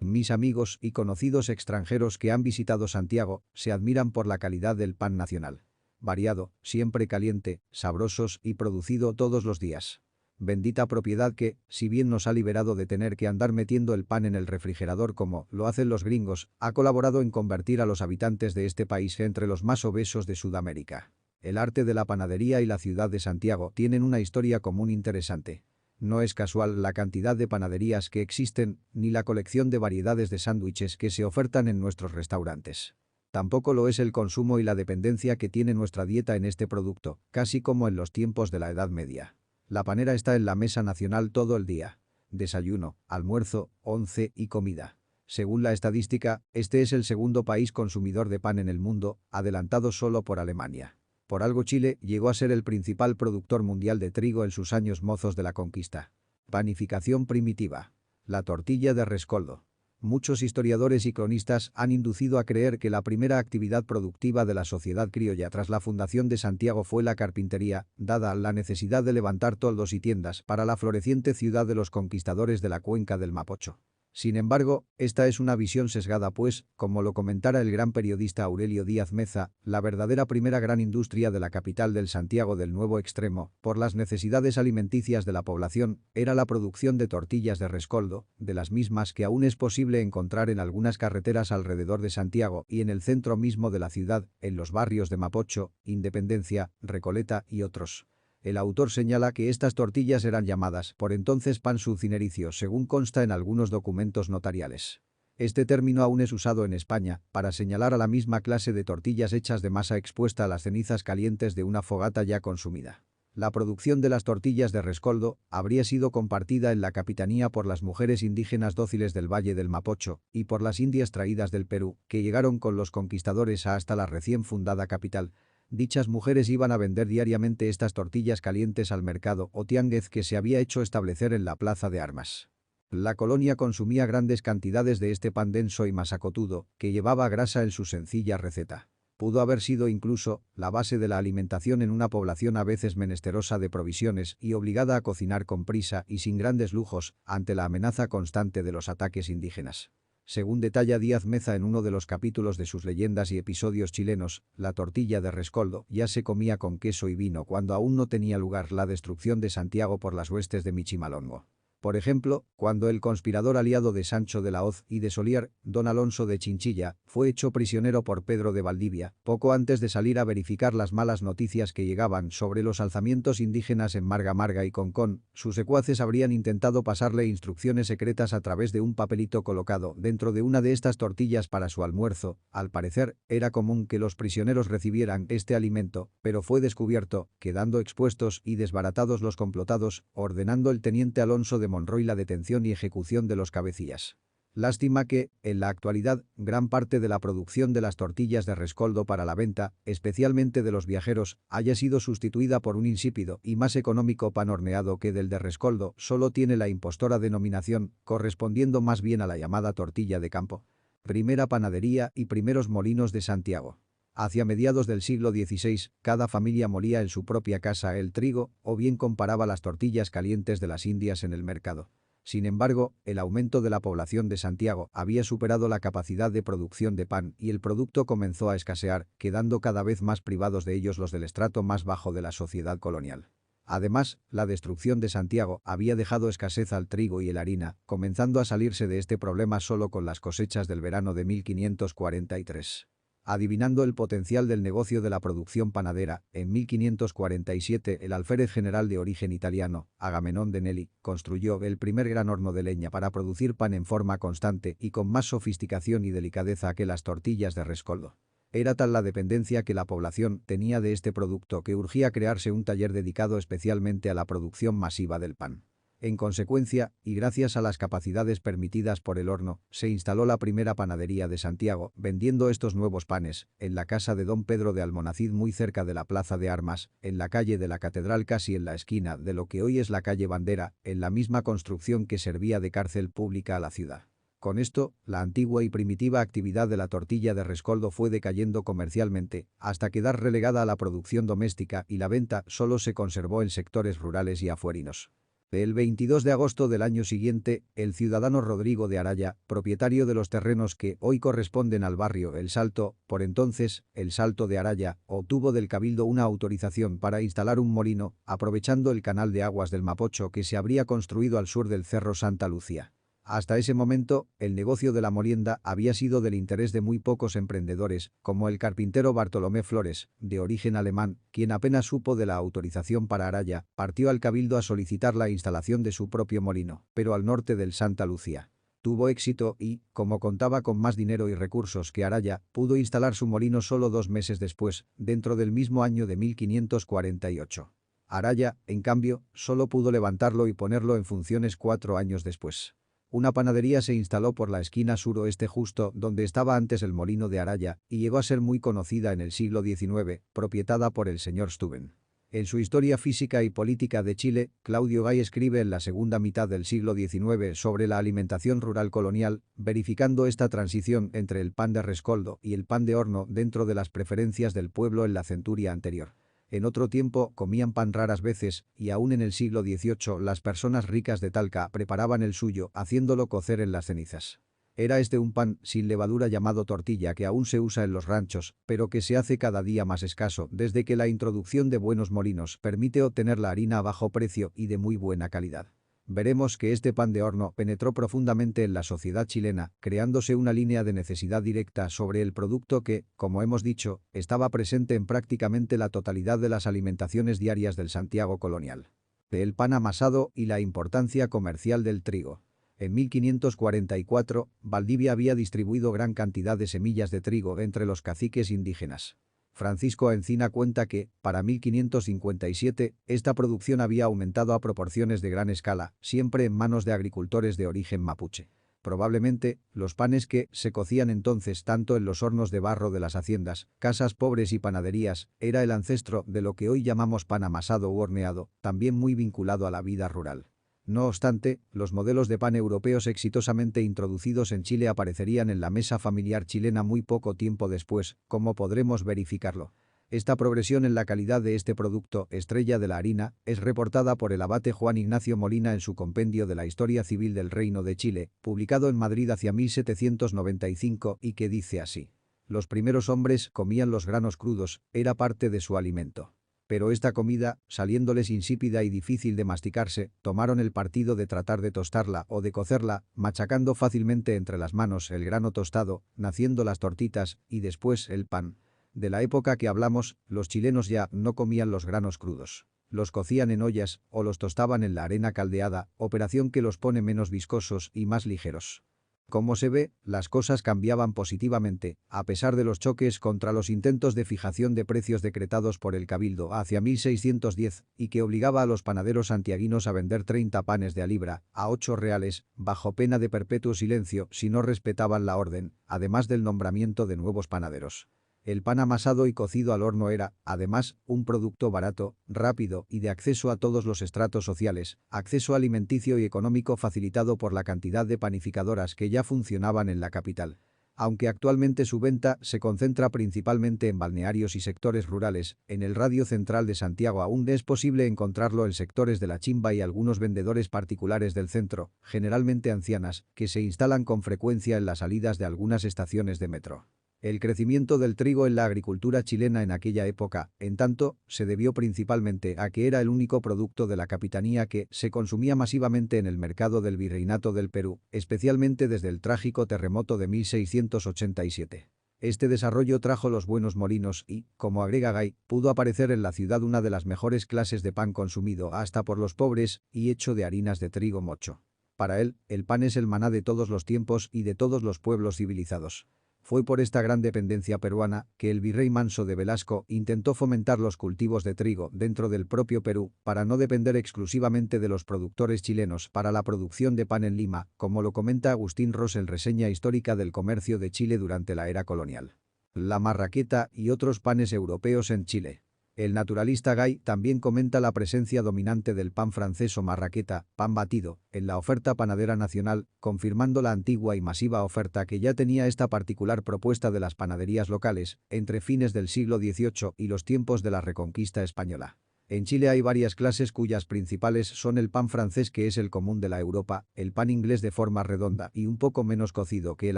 Mis amigos y conocidos extranjeros que han visitado Santiago se admiran por la calidad del pan nacional. Variado, siempre caliente, sabrosos y producido todos los días. Bendita propiedad que, si bien nos ha liberado de tener que andar metiendo el pan en el refrigerador como lo hacen los gringos, ha colaborado en convertir a los habitantes de este país entre los más obesos de Sudamérica. El arte de la panadería y la ciudad de Santiago tienen una historia común interesante. No es casual la cantidad de panaderías que existen, ni la colección de variedades de sándwiches que se ofertan en nuestros restaurantes. Tampoco lo es el consumo y la dependencia que tiene nuestra dieta en este producto, casi como en los tiempos de la Edad Media. La panera está en la mesa nacional todo el día. Desayuno, almuerzo, once y comida. Según la estadística, este es el segundo país consumidor de pan en el mundo, adelantado solo por Alemania. Por algo Chile llegó a ser el principal productor mundial de trigo en sus años mozos de la conquista. Panificación primitiva. La tortilla de rescoldo. Muchos historiadores y cronistas han inducido a creer que la primera actividad productiva de la sociedad criolla tras la fundación de Santiago fue la carpintería, dada la necesidad de levantar toldos y tiendas para la floreciente ciudad de los conquistadores de la cuenca del Mapocho. Sin embargo, esta es una visión sesgada pues, como lo comentara el gran periodista Aurelio Díaz Meza, la verdadera primera gran industria de la capital del Santiago del Nuevo Extremo, por las necesidades alimenticias de la población, era la producción de tortillas de rescoldo, de las mismas que aún es posible encontrar en algunas carreteras alrededor de Santiago y en el centro mismo de la ciudad, en los barrios de Mapocho, Independencia, Recoleta y otros. El autor señala que estas tortillas eran llamadas por entonces pan sulcinericio según consta en algunos documentos notariales. Este término aún es usado en España para señalar a la misma clase de tortillas hechas de masa expuesta a las cenizas calientes de una fogata ya consumida. La producción de las tortillas de rescoldo habría sido compartida en la capitanía por las mujeres indígenas dóciles del Valle del Mapocho y por las indias traídas del Perú, que llegaron con los conquistadores hasta la recién fundada capital. Dichas mujeres iban a vender diariamente estas tortillas calientes al mercado o tianguez que se había hecho establecer en la plaza de armas. La colonia consumía grandes cantidades de este pan denso y masacotudo, que llevaba grasa en su sencilla receta. Pudo haber sido incluso la base de la alimentación en una población a veces menesterosa de provisiones y obligada a cocinar con prisa y sin grandes lujos ante la amenaza constante de los ataques indígenas. Según detalla Díaz Meza en uno de los capítulos de sus leyendas y episodios chilenos, la tortilla de rescoldo ya se comía con queso y vino cuando aún no tenía lugar la destrucción de Santiago por las huestes de Michimalongo. Por ejemplo, cuando el conspirador aliado de Sancho de la Hoz y de Solier, don Alonso de Chinchilla, fue hecho prisionero por Pedro de Valdivia, poco antes de salir a verificar las malas noticias que llegaban sobre los alzamientos indígenas en Marga Marga y Concón, sus secuaces habrían intentado pasarle instrucciones secretas a través de un papelito colocado dentro de una de estas tortillas para su almuerzo. Al parecer, era común que los prisioneros recibieran este alimento, pero fue descubierto, quedando expuestos y desbaratados los complotados, ordenando el teniente Alonso de Monroy la detención y ejecución de los cabecillas. Lástima que, en la actualidad, gran parte de la producción de las tortillas de rescoldo para la venta, especialmente de los viajeros, haya sido sustituida por un insípido y más económico pan horneado que del de rescoldo solo tiene la impostora denominación, correspondiendo más bien a la llamada tortilla de campo. Primera panadería y primeros molinos de Santiago. Hacia mediados del siglo XVI, cada familia molía en su propia casa el trigo o bien comparaba las tortillas calientes de las Indias en el mercado. Sin embargo, el aumento de la población de Santiago había superado la capacidad de producción de pan y el producto comenzó a escasear, quedando cada vez más privados de ellos los del estrato más bajo de la sociedad colonial. Además, la destrucción de Santiago había dejado escasez al trigo y la harina, comenzando a salirse de este problema solo con las cosechas del verano de 1543. Adivinando el potencial del negocio de la producción panadera, en 1547 el alférez general de origen italiano, Agamenón de Nelli, construyó el primer gran horno de leña para producir pan en forma constante y con más sofisticación y delicadeza que las tortillas de rescoldo. Era tal la dependencia que la población tenía de este producto que urgía crearse un taller dedicado especialmente a la producción masiva del pan. En consecuencia, y gracias a las capacidades permitidas por el horno, se instaló la primera panadería de Santiago, vendiendo estos nuevos panes, en la casa de don Pedro de Almonacid muy cerca de la plaza de armas, en la calle de la Catedral casi en la esquina de lo que hoy es la calle Bandera, en la misma construcción que servía de cárcel pública a la ciudad. Con esto, la antigua y primitiva actividad de la tortilla de rescoldo fue decayendo comercialmente, hasta quedar relegada a la producción doméstica y la venta solo se conservó en sectores rurales y afuerinos. El 22 de agosto del año siguiente, el ciudadano Rodrigo de Araya, propietario de los terrenos que hoy corresponden al barrio El Salto, por entonces, El Salto de Araya, obtuvo del Cabildo una autorización para instalar un molino, aprovechando el canal de aguas del Mapocho que se habría construido al sur del Cerro Santa Lucía. Hasta ese momento, el negocio de la molienda había sido del interés de muy pocos emprendedores, como el carpintero Bartolomé Flores, de origen alemán, quien apenas supo de la autorización para Araya, partió al cabildo a solicitar la instalación de su propio molino, pero al norte del Santa Lucía. Tuvo éxito y, como contaba con más dinero y recursos que Araya, pudo instalar su molino solo 2 meses después, dentro del mismo año de 1548. Araya, en cambio, solo pudo levantarlo y ponerlo en funciones 4 años después. Una panadería se instaló por la esquina suroeste justo donde estaba antes el molino de Araya y llegó a ser muy conocida en el siglo XIX, propietada por el señor Steuben. En su Historia física y política de Chile, Claudio Gay escribe en la segunda mitad del siglo XIX sobre la alimentación rural colonial, verificando esta transición entre el pan de rescoldo y el pan de horno dentro de las preferencias del pueblo en la centuria anterior. En otro tiempo comían pan raras veces, y aún en el siglo XVIII las personas ricas de Talca preparaban el suyo haciéndolo cocer en las cenizas. Era este un pan sin levadura llamado tortilla que aún se usa en los ranchos, pero que se hace cada día más escaso desde que la introducción de buenos molinos permite obtener la harina a bajo precio y de muy buena calidad. Veremos que este pan de horno penetró profundamente en la sociedad chilena, creándose una línea de necesidad directa sobre el producto que, como hemos dicho, estaba presente en prácticamente la totalidad de las alimentaciones diarias del Santiago colonial. El pan amasado y la importancia comercial del trigo. En 1544, Valdivia había distribuido gran cantidad de semillas de trigo entre los caciques indígenas. Francisco Encina cuenta que, para 1557, esta producción había aumentado a proporciones de gran escala, siempre en manos de agricultores de origen mapuche. Probablemente, los panes que se cocían entonces tanto en los hornos de barro de las haciendas, casas pobres y panaderías, era el ancestro de lo que hoy llamamos pan amasado u horneado, también muy vinculado a la vida rural. No obstante, los modelos de pan europeos exitosamente introducidos en Chile aparecerían en la mesa familiar chilena muy poco tiempo después, como podremos verificarlo. Esta progresión en la calidad de este producto, estrella de la harina, es reportada por el abate Juan Ignacio Molina en su compendio de la Historia Civil del Reino de Chile, publicado en Madrid hacia 1795 y que dice así. Los primeros hombres comían los granos crudos, era parte de su alimento. Pero esta comida, saliéndoles insípida y difícil de masticarse, tomaron el partido de tratar de tostarla o de cocerla, machacando fácilmente entre las manos el grano tostado, naciendo las tortitas y después el pan. De la época que hablamos, los chilenos ya no comían los granos crudos. Los cocían en ollas o los tostaban en la arena caldeada, operación que los pone menos viscosos y más ligeros. Como se ve, las cosas cambiaban positivamente, a pesar de los choques contra los intentos de fijación de precios decretados por el Cabildo hacia 1610 y que obligaba a los panaderos santiaguinos a vender 30 panes de a libra, a 8 reales, bajo pena de perpetuo silencio si no respetaban la orden, además del nombramiento de nuevos panaderos. El pan amasado y cocido al horno era, además, un producto barato, rápido y de acceso a todos los estratos sociales, acceso alimenticio y económico facilitado por la cantidad de panificadoras que ya funcionaban en la capital. Aunque actualmente su venta se concentra principalmente en balnearios y sectores rurales, en el radio central de Santiago aún es posible encontrarlo en sectores de la Chimba y algunos vendedores particulares del centro, generalmente ancianas, que se instalan con frecuencia en las salidas de algunas estaciones de metro. El crecimiento del trigo en la agricultura chilena en aquella época, en tanto, se debió principalmente a que era el único producto de la capitanía que se consumía masivamente en el mercado del Virreinato del Perú, especialmente desde el trágico terremoto de 1687. Este desarrollo trajo los buenos molinos y, como agrega Gay, pudo aparecer en la ciudad una de las mejores clases de pan consumido hasta por los pobres y hecho de harinas de trigo mocho. Para él, el pan es el maná de todos los tiempos y de todos los pueblos civilizados. Fue por esta gran dependencia peruana que el virrey Manso de Velasco intentó fomentar los cultivos de trigo dentro del propio Perú para no depender exclusivamente de los productores chilenos para la producción de pan en Lima, como lo comenta Agustín Ros en Reseña histórica del comercio de Chile durante la era colonial. La marraqueta y otros panes europeos en Chile. El naturalista Gay también comenta la presencia dominante del pan francés o marraqueta, pan batido, en la oferta panadera nacional, confirmando la antigua y masiva oferta que ya tenía esta particular propuesta de las panaderías locales, entre fines del siglo XVIII y los tiempos de la Reconquista española. En Chile hay varias clases cuyas principales son el pan francés, que es el común de la Europa, el pan inglés de forma redonda y un poco menos cocido que el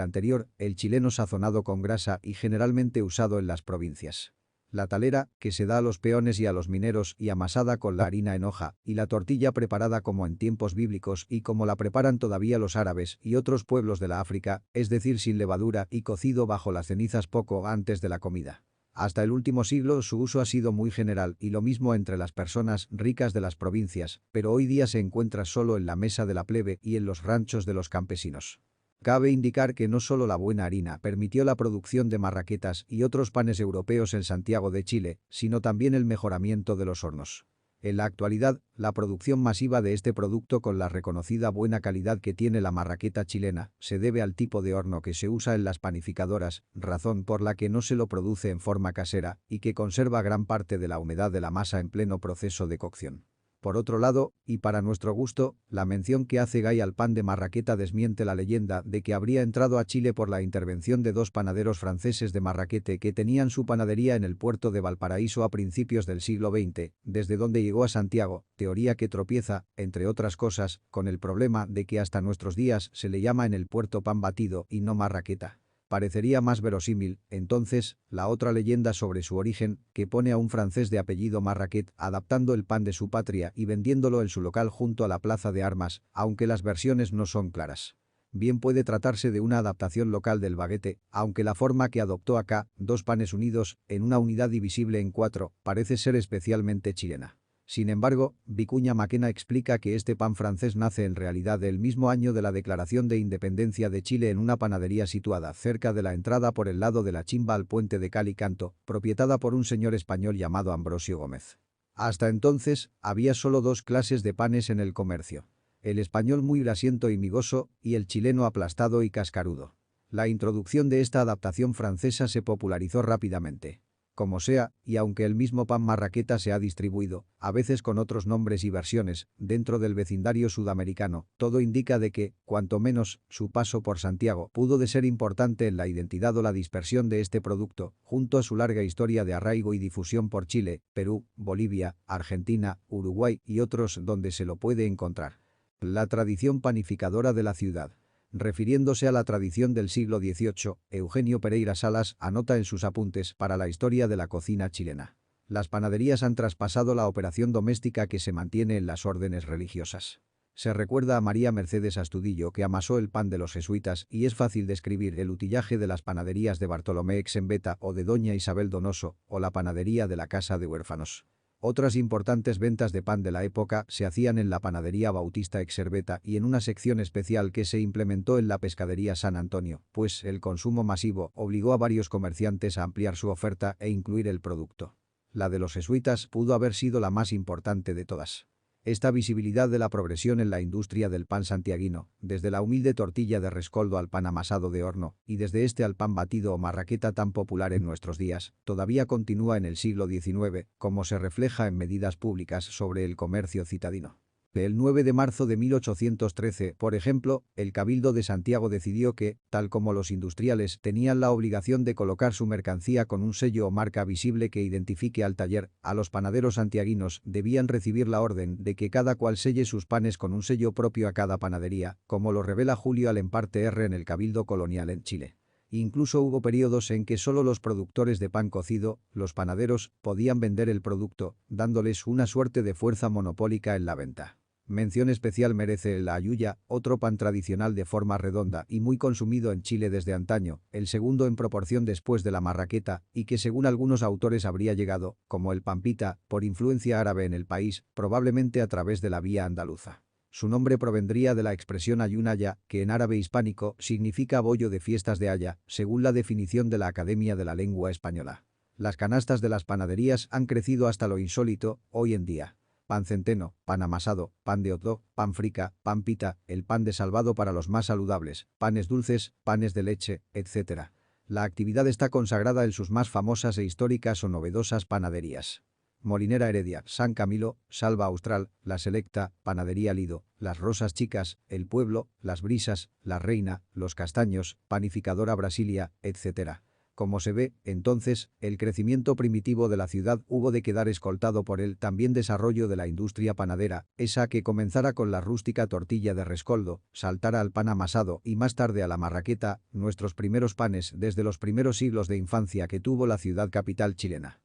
anterior, el chileno sazonado con grasa y generalmente usado en las provincias. La talera, que se da a los peones y a los mineros y amasada con la harina en hoja, y la tortilla preparada como en tiempos bíblicos y como la preparan todavía los árabes y otros pueblos de la África, es decir, sin levadura y cocido bajo las cenizas poco antes de la comida. Hasta el último siglo su uso ha sido muy general y lo mismo entre las personas ricas de las provincias, pero hoy día se encuentra solo en la mesa de la plebe y en los ranchos de los campesinos. Cabe indicar que no solo la buena harina permitió la producción de marraquetas y otros panes europeos en Santiago de Chile, sino también el mejoramiento de los hornos. En la actualidad, la producción masiva de este producto con la reconocida buena calidad que tiene la marraqueta chilena se debe al tipo de horno que se usa en las panificadoras, razón por la que no se lo produce en forma casera y que conserva gran parte de la humedad de la masa en pleno proceso de cocción. Por otro lado, y para nuestro gusto, la mención que hace Gay al pan de marraqueta desmiente la leyenda de que habría entrado a Chile por la intervención de dos panaderos franceses de Marraquete que tenían su panadería en el puerto de Valparaíso a principios del siglo XX, desde donde llegó a Santiago, teoría que tropieza, entre otras cosas, con el problema de que hasta nuestros días se le llama en el puerto pan batido y no marraqueta. Parecería más verosímil, entonces, la otra leyenda sobre su origen, que pone a un francés de apellido Marraquet adaptando el pan de su patria y vendiéndolo en su local junto a la plaza de armas, aunque las versiones no son claras. Bien puede tratarse de una adaptación local del baguete, aunque la forma que adoptó acá, dos panes unidos, en una unidad divisible en cuatro, parece ser especialmente chilena. Sin embargo, Vicuña Maquena explica que este pan francés nace en realidad el mismo año de la declaración de independencia de Chile en una panadería situada cerca de la entrada por el lado de la Chimba al puente de Calicanto, proprietada por un señor español llamado Ambrosio Gómez. Hasta entonces, había solo dos clases de panes en el comercio. El español muy grasiento y migoso, y el chileno aplastado y cascarudo. La introducción de esta adaptación francesa se popularizó rápidamente. Como sea, y aunque el mismo pan marraqueta se ha distribuido, a veces con otros nombres y versiones, dentro del vecindario sudamericano, todo indica de que, cuanto menos, su paso por Santiago pudo de ser importante en la identidad o la dispersión de este producto, junto a su larga historia de arraigo y difusión por Chile, Perú, Bolivia, Argentina, Uruguay y otros donde se lo puede encontrar. La tradición panificadora de la ciudad. Refiriéndose a la tradición del siglo XVIII, Eugenio Pereira Salas anota en sus apuntes para la historia de la cocina chilena. Las panaderías han traspasado la operación doméstica que se mantiene en las órdenes religiosas. Se recuerda a María Mercedes Astudillo que amasó el pan de los jesuitas y es fácil describir el utillaje de las panaderías de Bartolomé Exembeta o de Doña Isabel Donoso o la panadería de la Casa de Huérfanos. Otras importantes ventas de pan de la época se hacían en la panadería Bautista Exerveta y en una sección especial que se implementó en la pescadería San Antonio, pues el consumo masivo obligó a varios comerciantes a ampliar su oferta e incluir el producto. La de los jesuitas pudo haber sido la más importante de todas. Esta visibilidad de la progresión en la industria del pan santiaguino, desde la humilde tortilla de rescoldo al pan amasado de horno, y desde este al pan batido o marraqueta tan popular en nuestros días, todavía continúa en el siglo XIX, como se refleja en medidas públicas sobre el comercio citadino. El 9 de marzo de 1813, por ejemplo, el Cabildo de Santiago decidió que, tal como los industriales tenían la obligación de colocar su mercancía con un sello o marca visible que identifique al taller, a los panaderos santiaguinos debían recibir la orden de que cada cual selle sus panes con un sello propio a cada panadería, como lo revela Julio Alemparte R. en el Cabildo Colonial en Chile. Incluso hubo periodos en que solo los productores de pan cocido, los panaderos, podían vender el producto, dándoles una suerte de fuerza monopólica en la venta. Mención especial merece la ayuya, otro pan tradicional de forma redonda y muy consumido en Chile desde antaño, el segundo en proporción después de la marraqueta, y que según algunos autores habría llegado, como el pampita, por influencia árabe en el país, probablemente a través de la vía andaluza. Su nombre provendría de la expresión ayunaya, que en árabe hispánico significa bollo de fiestas de Haya, según la definición de la Academia de la Lengua Española. Las canastas de las panaderías han crecido hasta lo insólito, hoy en día. Pan centeno, pan amasado, pan de hot pan frica, pan pita, el pan de salvado para los más saludables, panes dulces, panes de leche, etc. La actividad está consagrada en sus más famosas e históricas o novedosas panaderías. Molinera Heredia, San Camilo, Salva Austral, La Selecta, Panadería Lido, Las Rosas Chicas, El Pueblo, Las Brisas, La Reina, Los Castaños, Panificadora Brasilia, etc. Como se ve, entonces, el crecimiento primitivo de la ciudad hubo de quedar escoltado por el también desarrollo de la industria panadera, esa que comenzara con la rústica tortilla de rescoldo, saltara al pan amasado y más tarde a la marraqueta, nuestros primeros panes desde los primeros siglos de infancia que tuvo la ciudad capital chilena.